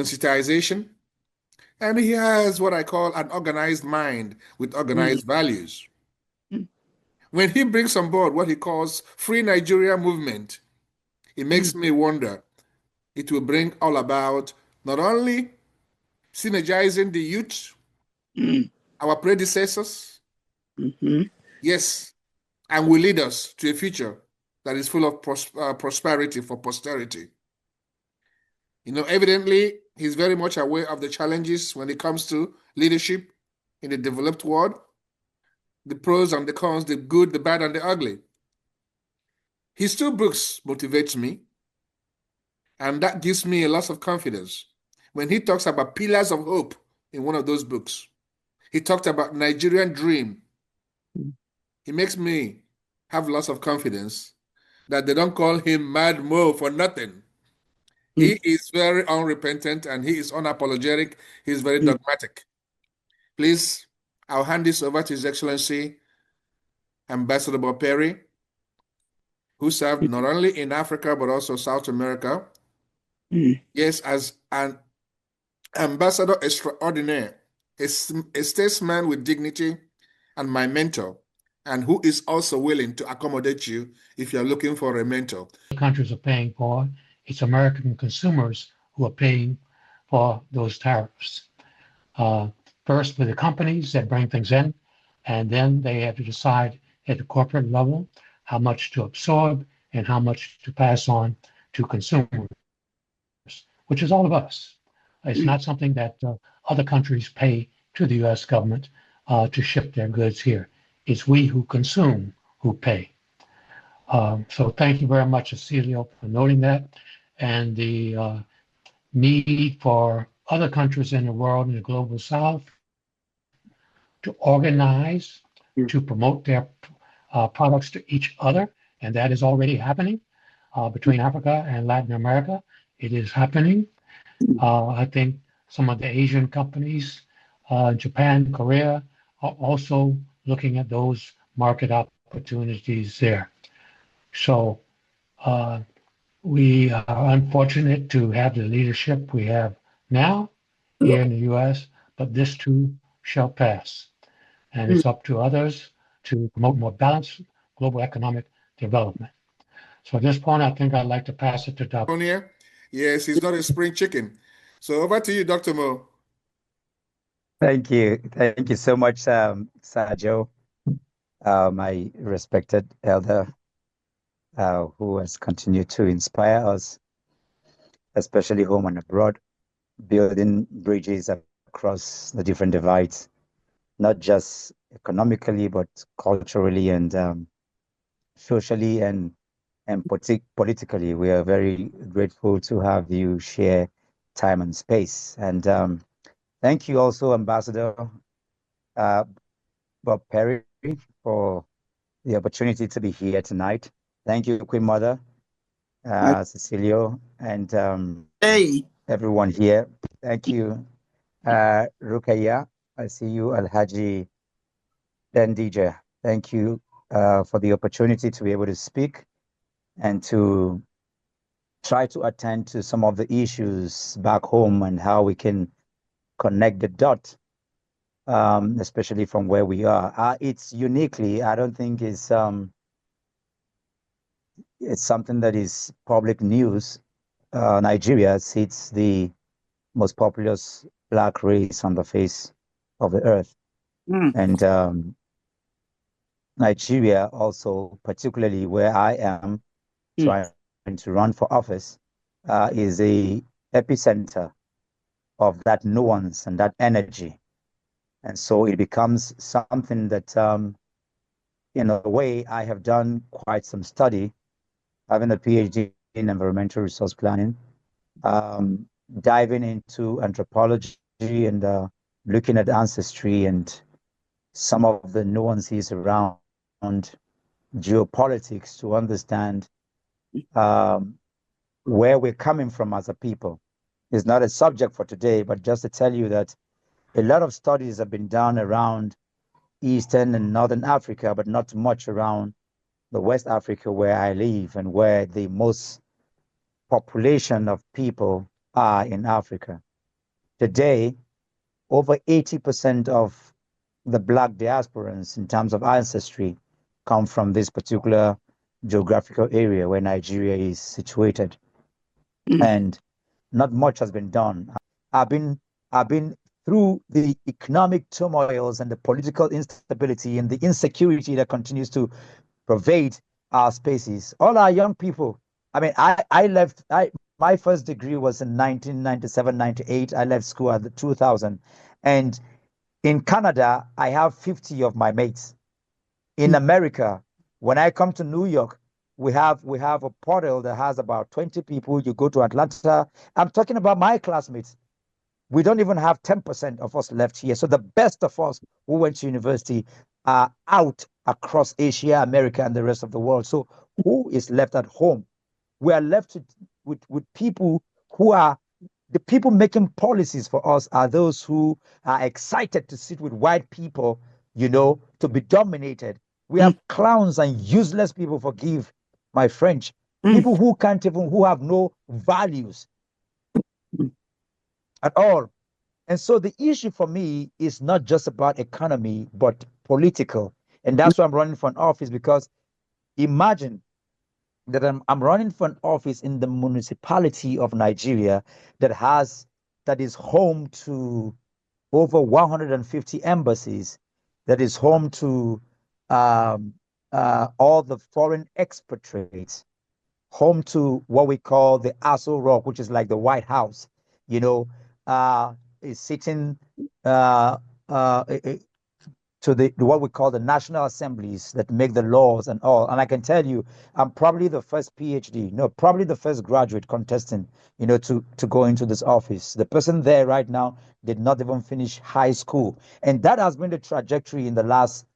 sensitization, and he has what I call an organized mind with organized values. When he brings on board what he calls Free Nigeria movement, it makes me wonder. It will bring all about not only synergizing the youth, our predecessors, yes, and will lead us to a future that is full of prosperity for posterity. Evidently, he's very much aware of the challenges when it comes to leadership in the developed world, the pros and the cons, the good, the bad, and the ugly. His two books motivates me, and that gives me a lot of confidence. When he talks about pillars of hope in one of those books, he talked about Nigerian dream. He makes me have lots of confidence that they don't call him Mad Mo for nothing. He is very unrepentant and he is unapologetic. He's very dogmatic. Please, I'll hand this over to His Excellency, Ambassador Bob Perry, who served not only in Africa but also South America. Yes, as an ambassador extraordinaire, a statesman with dignity, and my mentor, and who is also willing to accommodate you if you're looking for a mentor. Countries are paying for. It's American consumers who are paying for those tariffs. First with the companies that bring things in, and then they have to decide at the corporate level how much to absorb and how much to pass on to consumers, which is all of us. It's not something that other countries pay to the U.S. government to ship their goods here. It's we who consume who pay. So thank you very much, Cecilio, for noting that. And the need for other countries in the world, in the global south, to organize, to promote their products to each other. And that is already happening between Africa and Latin America. It is happening. I think some of the Asian companies, Japan, Korea, are also looking at those market opportunities there. So we are unfortunate to have the leadership we have now here in the U.S., but this too shall pass. And it's up to others to promote more balanced global economic development. So at this point, I think I'd like to pass it to Dr. Yes, he's not a spring chicken. So over to you, Dr. Mo. Thank you. Thank you so much, Sergio, my respected elder, who has continued to inspire us, especially home and abroad, building bridges across the different divides, not just economically, but culturally and socially and politically. We are very grateful to have you share time and space. And thank you also, Ambassador Bob Perry, for the opportunity to be here tonight. Thank you, Queen Mother, Cecilio, and everyone here. Thank you, Rukaya. I see you, Alhaji Dendija. Thank you for the opportunity to be able to speak and to try to attend to some of the issues back home and how we can connect the dot, especially from where we are. It's uniquely, I don't think it's something that is public news. Nigeria sits the most populous Black race on the face of the earth. And Nigeria also, particularly where I am trying to run for office, is a epicenter of that nuance and that energy. And so it becomes something that, in a way, I have done quite some study, having a PhD in environmental resource planning, diving into anthropology and looking at ancestry and some of the nuances around geopolitics to understand where we're coming from as a people. It's not a subject for today, but just to tell you that a lot of studies have been done around Eastern and Northern Africa, but not much around the West Africa where I live and where the most population of people are in Africa. Today, over 80% of the Black diasporans in terms of ancestry come from this particular geographical area where Nigeria is situated. And not much has been done. I've been through the economic turmoils and the political instability and the insecurity that continues to pervade our spaces. All our young people. I mean, my first degree was in 1997, 98. I left school at the 2000. And in Canada, I have 50 of my mates. In America, when I come to New York, we have a portal that has about 20 people. You go to Atlanta. I'm talking about my classmates. We don't even have 10% of us left here. So the best of us who went to university are out across Asia, America, and the rest of the world. So who is left at home? We are left with people who are the people making policies for us are those who are excited to sit with white people, to be dominated. We have clowns and useless people, forgive my French, people who have no values at all. And so the issue for me is not just about economy, but political. And that's why I'm running for an office, because imagine that I'm running for an office in the municipality of Nigeria that is home to over 150 embassies, that is home to all the foreign expatriates, home to what we call the Aso Rock, which is like the White House, is sitting to what we call the national assemblies that make the laws and all. And I can tell you, I'm probably the first PhD, probably the first graduate contestant, to go into this office. The person there right now did not even finish high school. And that has been the trajectory in the last,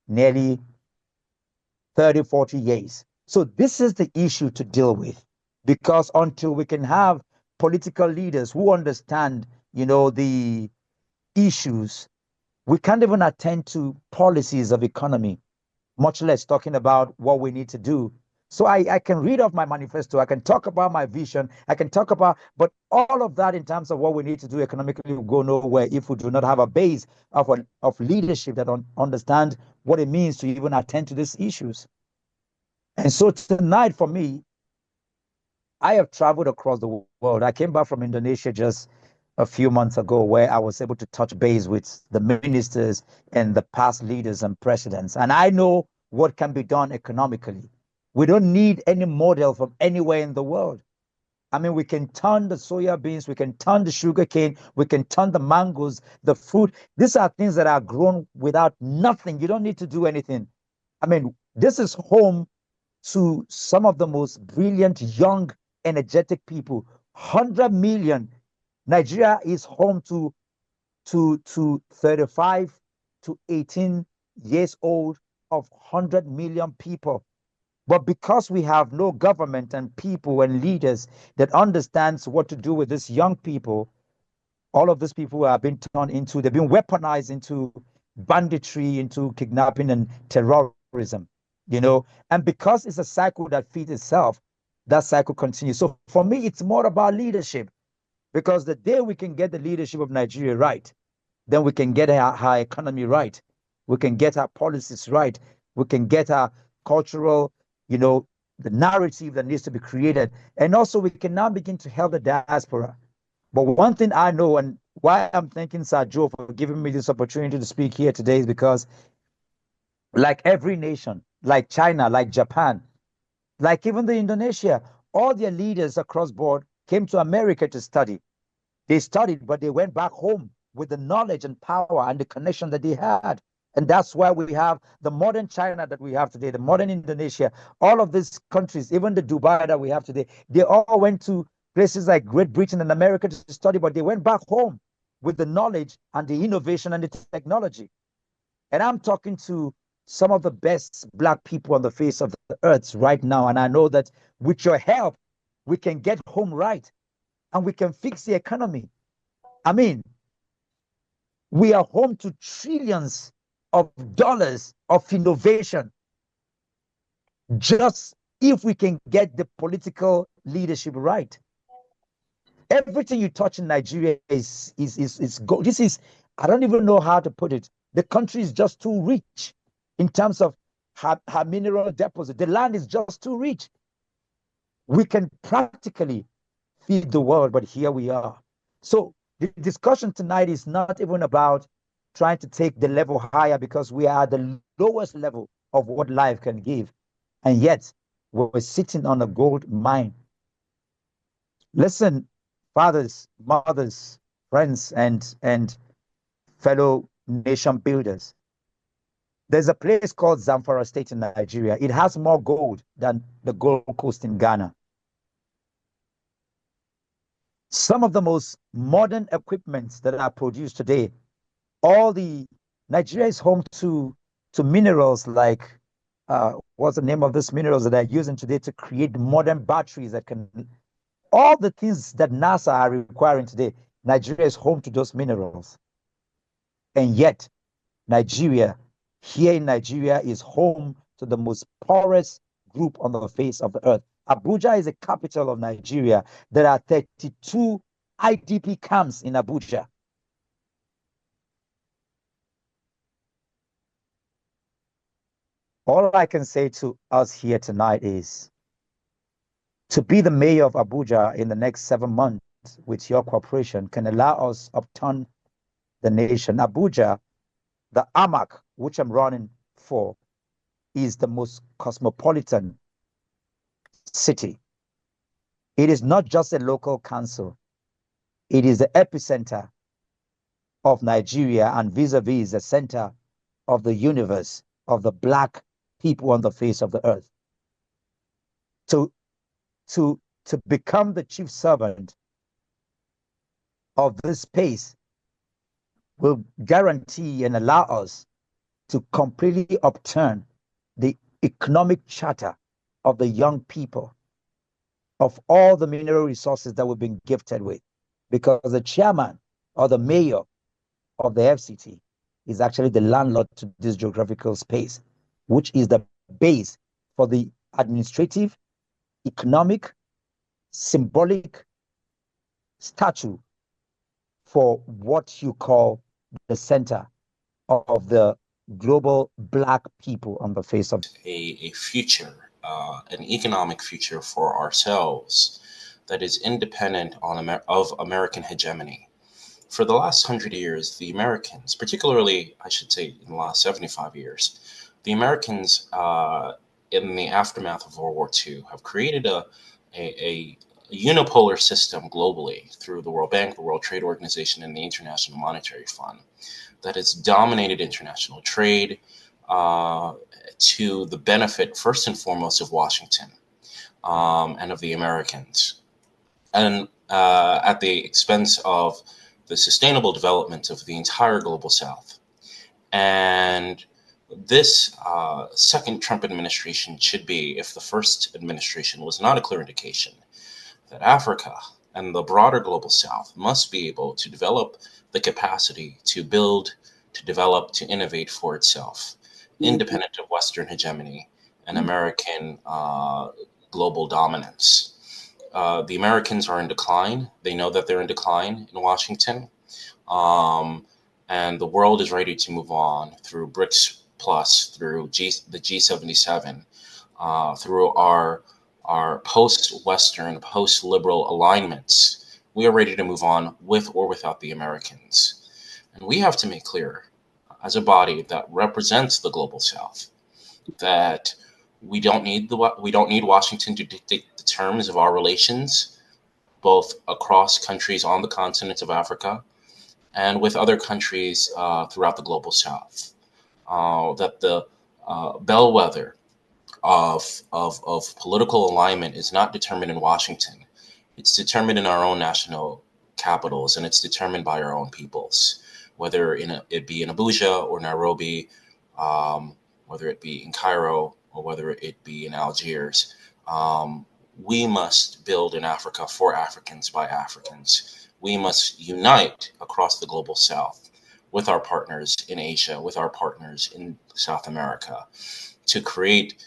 nearly 30, 40 years. So this is the issue to deal with, because until we can have political leaders who understand, the issues, we can't even attend to policies of economy, much less talking about what we need to do. So I can read off my manifesto, I can talk about my vision, but all of that in terms of what we need to do economically will go nowhere if we do not have a base of leadership that understand what it means to even attend to these issues. And so tonight for me, I have traveled across the world. I came back from Indonesia just a few months ago, where I was able to touch base with the ministers and the past leaders and presidents. And I know what can be done economically. We don't need any model from anywhere in the world. I mean, we can turn the soya beans, we can turn the sugar cane, we can turn the mangoes, the fruit. These are things that are grown without nothing. You don't need to do anything. I mean, this is home to some of the most brilliant, young, energetic people. 100 million. Nigeria is home to 35 to 18 years old of 100 million people. But because we have no government and people and leaders that understands what to do with these young people, all of these people they've been weaponized into banditry, into kidnapping and terrorism, and because it's a cycle that feeds itself, that cycle continues. So for me, it's more about leadership. Because the day we can get the leadership of Nigeria right, then we can get our economy right. We can get our policies right. We can get our cultural, the narrative that needs to be created. And also we can now begin to help the diaspora. But one thing I know, and why I'm thanking Sir Joe for giving me this opportunity to speak here today, is because like every nation, like China, like Japan, like even the Indonesia, all their leaders across board came to America to study. They studied, but they went back home with the knowledge and power and the connection that they had. And that's why we have the modern China that we have today, the modern Indonesia, all of these countries, even the Dubai that we have today, they all went to places like Great Britain and America to study, but they went back home with the knowledge and the innovation and the technology. And I'm talking to some of the best Black people on the face of the earth right now. And I know that with your help, we can get home right and we can fix the economy. I mean, we are home to trillions of dollars of innovation, just if we can get the political leadership right. Everything you touch in Nigeria is gold. This is, I don't even know how to put it. The country is just too rich in terms of her mineral deposit. The land is just too rich. We can practically feed the world, but here we are. So the discussion tonight is not even about trying to take the level higher, because we are at the lowest level of what life can give. And yet we're sitting on a gold mine. Listen, fathers, mothers, friends, and fellow nation builders. There's a place called Zamfara State in Nigeria. It has more gold than the Gold Coast in Ghana. Some of the most modern equipments that are produced today, Nigeria is home to minerals like, what's the name of these minerals that are using today to create modern batteries that can, all the things that NASA are requiring today, Nigeria is home to those minerals. And yet, here in Nigeria is home to the most poorest group on the face of the earth. Abuja is the capital of Nigeria. There are 32 IDP camps in Abuja. All I can say to us here tonight is, to be the mayor of Abuja in the next 7 months with your cooperation can allow us upturn the nation. Abuja, the AMAC, which I'm running for, is the most cosmopolitan city. It is not just a local council. It is the epicenter of Nigeria, and vis-a-vis the center of the universe, of the Black people on the face of the earth. To become the chief servant of this space will guarantee and allow us to completely upturn the economic charter of the young people, of all the mineral resources that we've been gifted with, because the chairman or the mayor of the FCT is actually the landlord to this geographical space, which is the base for the administrative, economic, symbolic statue for what you call the center of the global Black people on the face of a future, an economic future for ourselves that is independent of American hegemony. For the last 100 years, the Americans, particularly, I should say, in the last 75 years, the Americans, in the aftermath of World War II, have created a unipolar system globally through the World Bank, the World Trade Organization, and the International Monetary Fund that has dominated international trade to the benefit, first and foremost, of Washington and of the Americans, and at the expense of the sustainable development of the entire global South. And this second Trump administration should be, if the first administration was not a clear indication, that Africa and the broader global South must be able to develop the capacity to build, to develop, to innovate for itself, independent of Western hegemony and American global dominance. The Americans are in decline. They know that they're in decline in Washington. And the world is ready to move on through BRICS Plus, through the G77, through our post-Western, post-liberal alignments. We are ready to move on with or without the Americans. And we have to make clear, as a body that represents the global South, that we don't need Washington to dictate the terms of our relations, both across countries on the continent of Africa and with other countries throughout the global South. That the bellwether of political alignment is not determined in Washington. It's determined in our own national capitals, and it's determined by our own peoples, whether it be in Abuja or Nairobi, whether it be in Cairo or whether it be in Algiers. We must build in Africa for Africans by Africans. We must unite across the global South with our partners in Asia, with our partners in South America, to create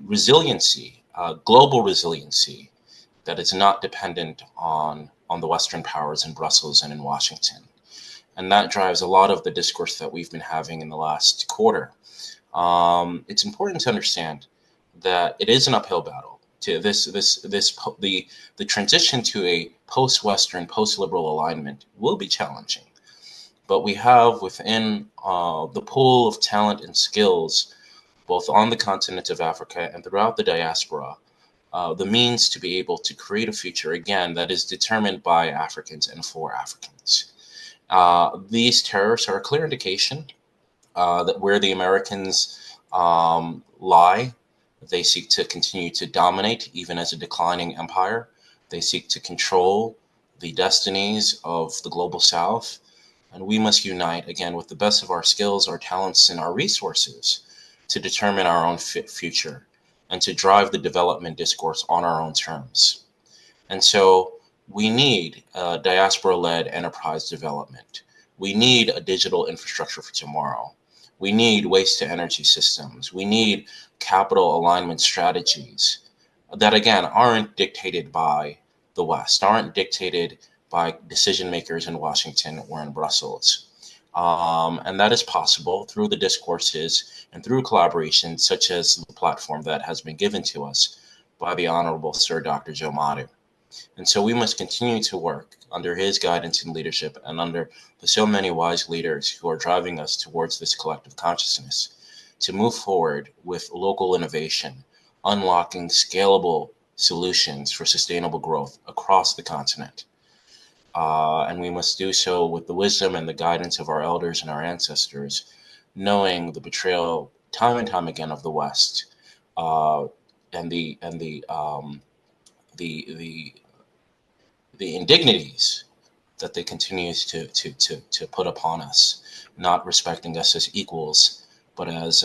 resiliency, global resiliency, that is not dependent on the Western powers in Brussels and in Washington. And that drives a lot of the discourse that we've been having in the last quarter. It's important to understand that it is an uphill battle. To the transition to a post-Western, post-liberal alignment will be challenging, but we have within the pool of talent and skills, both on the continent of Africa and throughout the diaspora, the means to be able to create a future, again, that is determined by Africans and for Africans. These tariffs are a clear indication that where the Americans lie. They seek to continue to dominate, even as a declining empire. They seek to control the destinies of the global South. And we must unite, again, with the best of our skills, our talents, and our resources to determine our own future and to drive the development discourse on our own terms. And so we need diaspora-led enterprise development. We need a digital infrastructure for tomorrow. We need waste-to-energy systems. We need capital alignment strategies that, again, aren't dictated by the West, aren't dictated by decision makers in Washington or in Brussels. And that is possible through the discourses and through collaborations such as the platform that has been given to us by the Honorable Sir Dr. Joe Madu. And so we must continue to work under his guidance and leadership and under the so many wise leaders who are driving us towards this collective consciousness to move forward with local innovation, unlocking scalable solutions for sustainable growth across the continent. And we must do so with the wisdom and the guidance of our elders and our ancestors, knowing the betrayal time and time again of the West, and the indignities that they continue to put upon us, not respecting us as equals, but as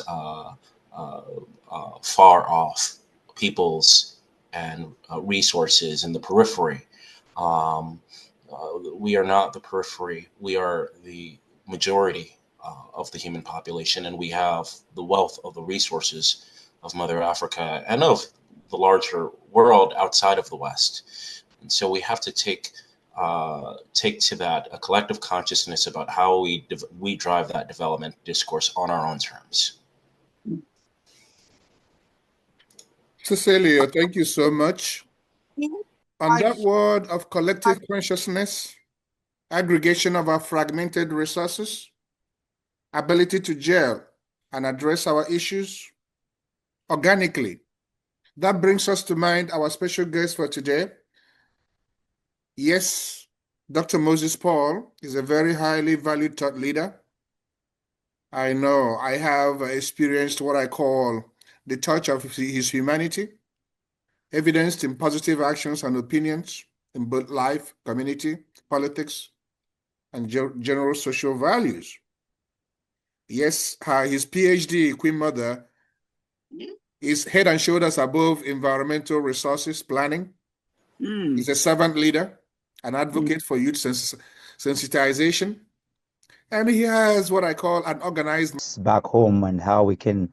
far off peoples and resources in the periphery. We are not the periphery. We are the majority of the human population, and we have the wealth of the resources of Mother Africa and of the larger world outside of the West. And so we have to take to that a collective consciousness about how we drive that development discourse on our own terms. Cecilia, thank you so much. On that word of collective consciousness, aggregation of our fragmented resources, ability to gel and address our issues organically, that brings us to mind our special guest for today. Yes, Dr. Moses Paul is a very highly valued thought leader. I know I have experienced what I call the touch of his humanity, evidenced in positive actions and opinions in both life, community, politics, and general social values. Yes, his PhD, Queen Mother, is head and shoulders above environmental resources planning. He's a servant leader, an advocate for youth sensitization, and he has what I call an organized back home and how we can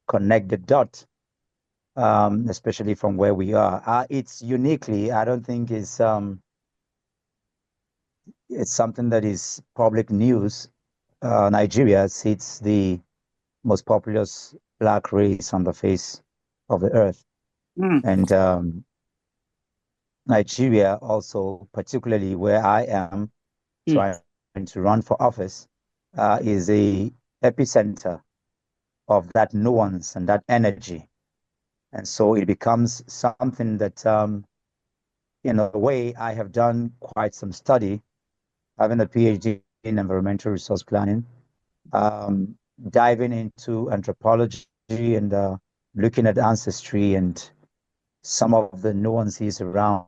connect the dot, especially from where we are. It's uniquely, I don't think it's something that is public news. Nigeria sits the most populous Black race on the face of the earth. And Nigeria also, particularly where I am trying to run for office, is a epicenter of that nuance and that energy. And so it becomes something that, in a way, I have done quite some study, having a PhD in environmental resource planning, diving into anthropology and looking at ancestry and some of the nuances around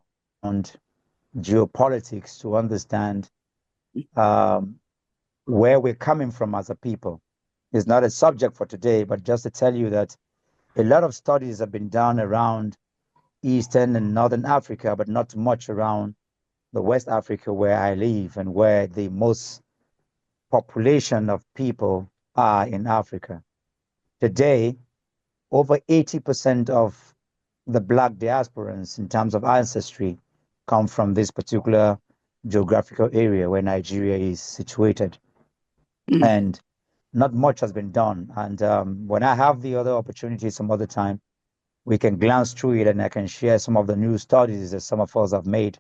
geopolitics to understand where we're coming from as a people. It's not a subject for today, but just to tell you that a lot of studies have been done around Eastern and Northern Africa, but not much around the West Africa where I live and where the most population of people are in Africa. Today, over 80% of the Black diasporans in terms of ancestry come from this particular geographical area where Nigeria is situated. And not much has been done. And when I have the other opportunity some other time, we can glance through it and I can share some of the new studies that some of us have made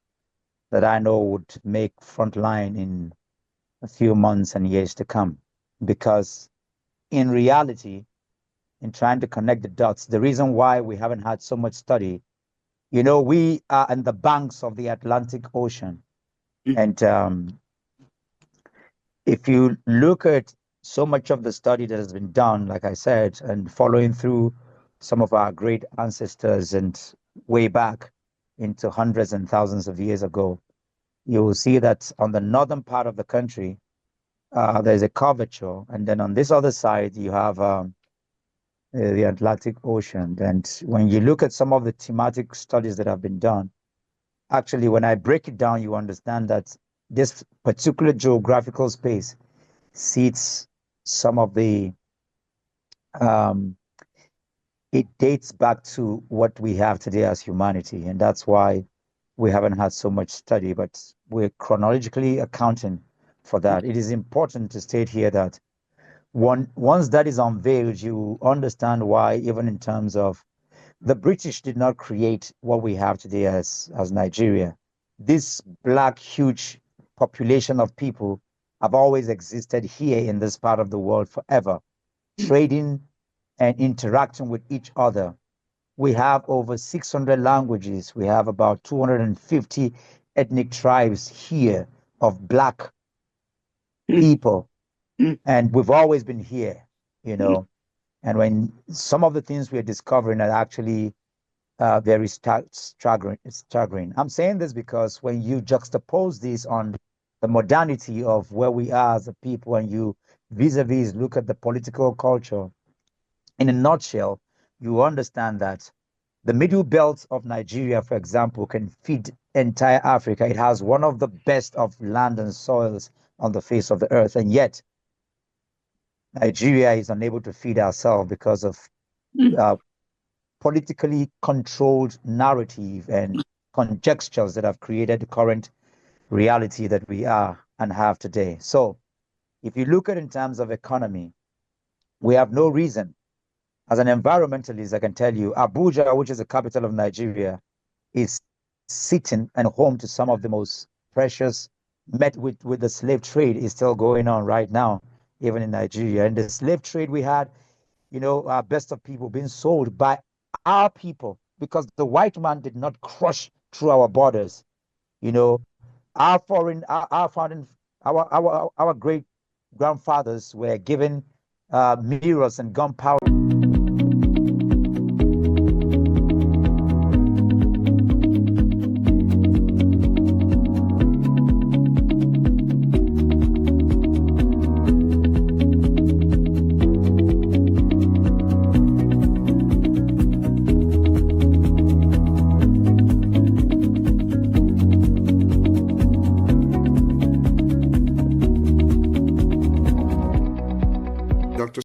that I know would make frontline in a few months and years to come. Because in reality, in trying to connect the dots, the reason why we haven't had so much study, you know, we are on the banks of the Atlantic Ocean. And if you look at so much of the study that has been done, like I said, and following through some of our great ancestors and way back into hundreds and thousands of years ago, you will see that on the northern part of the country, there's a curvature. And then on this other side, you have the Atlantic Ocean. And when you look at some of the thematic studies that have been done, actually, when I break it down, you understand that this particular geographical space seats some of the, it dates back to what we have today as humanity. And that's why we haven't had so much study, but we're chronologically accounting for that. It is important to state here that once that is unveiled, you understand why, even in terms of the British did not create what we have today as Nigeria. This black, huge population of people have always existed here in this part of the world forever, trading and interacting with each other. We have over 600 languages. We have about 250 ethnic tribes here of black people. And we've always been here, you know. And when some of the things we're discovering are actually very staggering. I'm saying this because when you juxtapose this on the modernity of where we are as a people, and you vis-a-vis look at the political culture, in a nutshell, you understand that the middle belt of Nigeria, for example, can feed entire Africa. It has one of the best of land and soils on the face of the earth. And yet, Nigeria is unable to feed ourselves because of politically controlled narrative and conjectures that have created the current reality that we are and have today. So if you look at it in terms of economy, we have no reason. As an environmentalist, I can tell you, Abuja, which is the capital of Nigeria, is sitting and home to some of the most precious, met with the slave trade is still going on right now, even in Nigeria. And the slave trade we had, you know, our best of people being sold by our people, because the white man did not crush through our borders. You know, our great grandfathers were given mirrors and gunpowder.